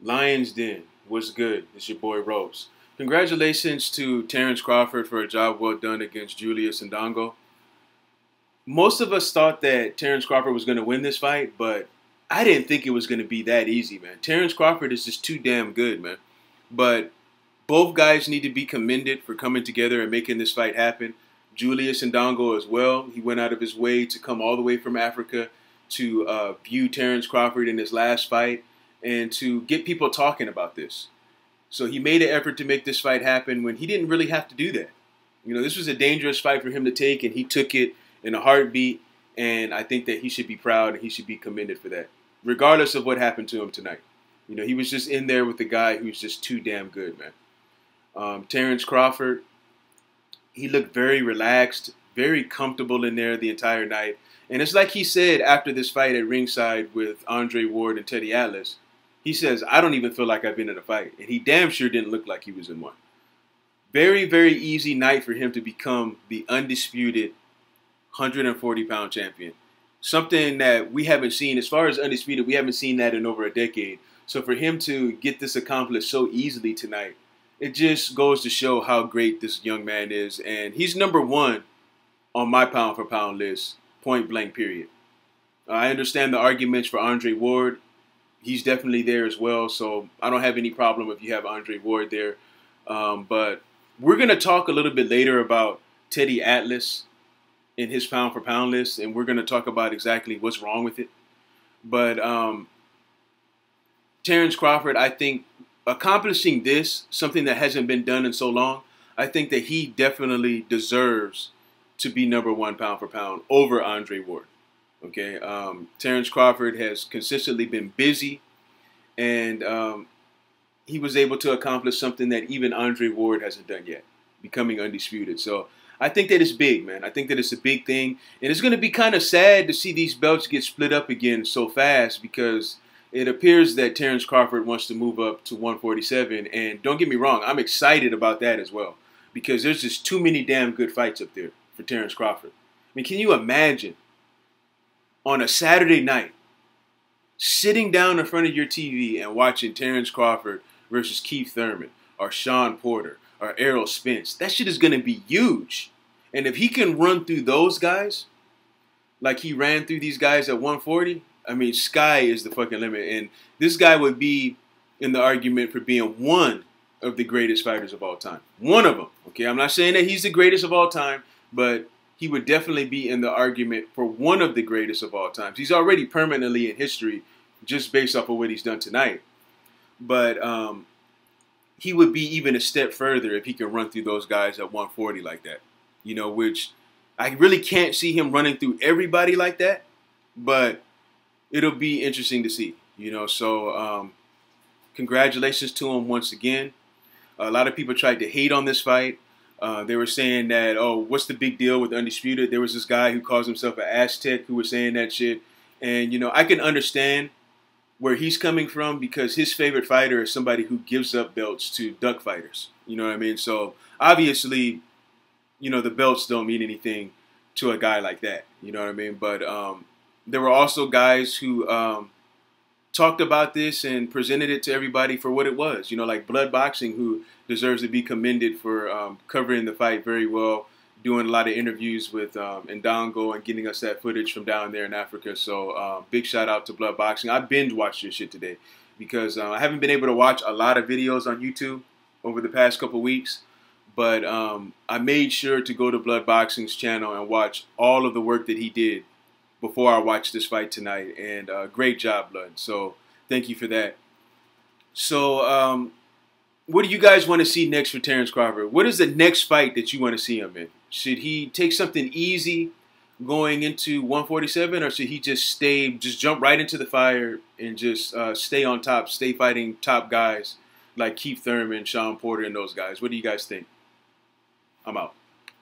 Lions Den, what's good? It's your boy Rose. Congratulations to Terrence Crawford for a job well done against Julius and Indongo. Most of us thought that Terrence Crawford was going to win this fight, but I didn't think it was going to be that easy, man. Terrence Crawford is just too damn good, man. But both guys need to be commended for coming together and making this fight happen. Julius and Indongo as well. He went out of his way to come all the way from Africa to view Terrence Crawford in his last fight and to get people talking about this. So he made an effort to make this fight happen when he didn't really have to do that. You know, this was a dangerous fight for him to take, and he took it in a heartbeat, and I think that he should be proud and he should be commended for that, regardless of what happened to him tonight. You know, he was just in there with the guy who's just too damn good, man. Terrence Crawford, he looked very relaxed, very comfortable in there the entire night. And it's like he said after this fight at ringside with Andre Ward and Teddy Atlas, he says, I don't even feel like I've been in a fight. And he damn sure didn't look like he was in one. Very, very easy night for him to become the undisputed 140-pound champion. Something that we haven't seen, as far as undisputed, we haven't seen that in over a decade. So for him to get this accomplished so easily tonight, it just goes to show how great this young man is. And he's number one on my pound-for-pound list, point blank, period. I understand the arguments for Andre Ward. He's definitely there as well, so I don't have any problem if you have Andre Ward there. But we're going to talk a little bit later about Teddy Atlas in his pound-for-pound list, and we're going to talk about exactly what's wrong with it. But Terrence Crawford, I think, accomplishing this, something that hasn't been done in so long, I think that he definitely deserves to be number one pound-for-pound over Andre Ward. Okay, Terrence Crawford has consistently been busy, and he was able to accomplish something that even Andre Ward hasn't done yet, becoming undisputed. So I think that it's big, man. I think that it's a big thing, and it's going to be kind of sad to see these belts get split up again so fast, because it appears that Terrence Crawford wants to move up to 147, and don't get me wrong, I'm excited about that as well, because there's just too many damn good fights up there for Terrence Crawford. I mean, can you imagine on a Saturday night, sitting down in front of your TV and watching Terrence Crawford versus Keith Thurman or Sean Porter or Errol Spence? That shit is going to be huge. And if he can run through those guys like he ran through these guys at 140, I mean, sky is the fucking limit. And this guy would be in the argument for being one of the greatest fighters of all time. One of them. Okay, I'm not saying that he's the greatest of all time, but he would definitely be in the argument for one of the greatest of all times. He's already permanently in history just based off of what he's done tonight. But he would be even a step further if he can run through those guys at 140 like that. You know, which I really can't see him running through everybody like that. But it'll be interesting to see. You know, so congratulations to him once again. A lot of people tried to hate on this fight. They were saying that, oh, what's the big deal with Undisputed? There was this guy who calls himself an Aztec who was saying that shit. And, you know, I can understand where he's coming from, because his favorite fighter is somebody who gives up belts to duck fighters. You know what I mean? So, obviously, you know, the belts don't mean anything to a guy like that. You know what I mean? But there were also guys who talked about this and presented it to everybody for what it was. You know, like Blood Boxing, who deserves to be commended for covering the fight very well, doing a lot of interviews with Indongo and getting us that footage from down there in Africa. So big shout out to Blood Boxing. I binge watched your shit today because I haven't been able to watch a lot of videos on YouTube over the past couple weeks. But I made sure to go to Blood Boxing's channel and watch all of the work that he did before I watched this fight tonight. And great job, Blood. So thank you for that. So what do you guys want to see next for Terrence Crawford? What is the next fight that you want to see him in? Should he take something easy going into 147, or should he just jump right into the fire and just stay on top, stay fighting top guys like Keith Thurman, Sean Porter, and those guys? What do you guys think? I'm out.